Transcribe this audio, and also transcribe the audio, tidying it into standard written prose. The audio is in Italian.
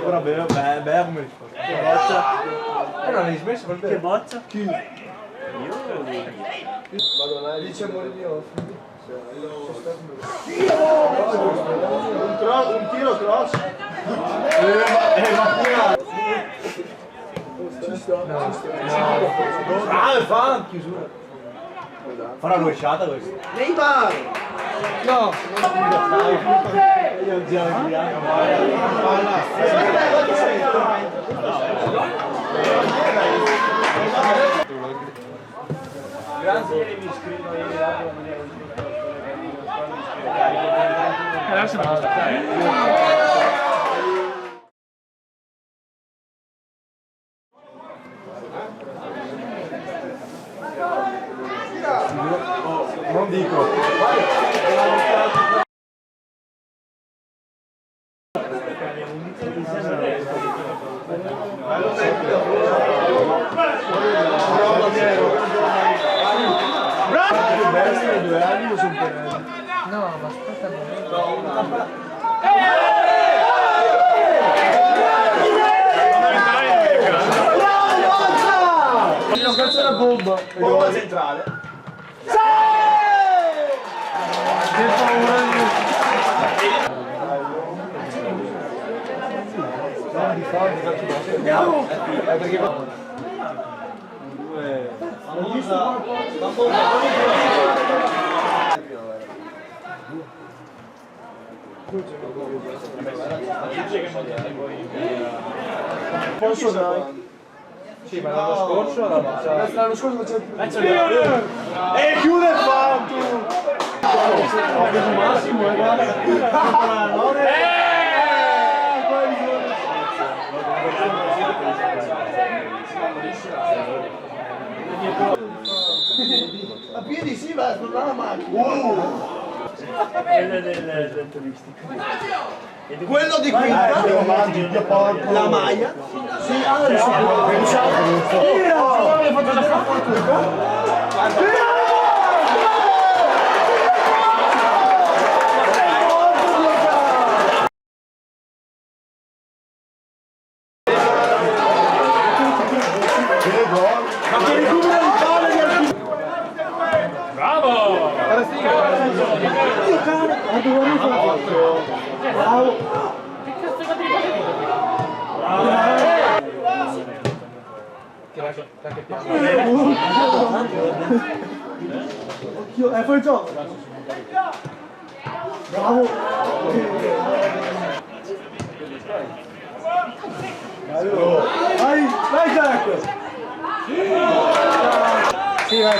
Ora beh, come risposta. Che boccia? Non hai smesso per Che boccia? Chi? Io? Vado là, dice Mourinho. Un tiro cross. Fa chiusura. Farà rovesciata questo. Neymar! No! Io già grazie ieri mi iscrivo ieri l'altro non ero adesso mi non dico no, ma aspetta un momento. Questa è una bomba. Bomba centrale. Sì! Che paura di andiamo! Perché hanno visto posso dai? Sì, ma l'anno scorso l'anno scorso faceva e chiude il fatto! Ho preso Massimo e guarda! A piedi sì, va a sbloccare la macchina! Quello del turistico. Quello di qui! La maglia? Sì, adesso! Bravo! Fai il gioco! Bravo! Vai, vai Jack! Sì, vai!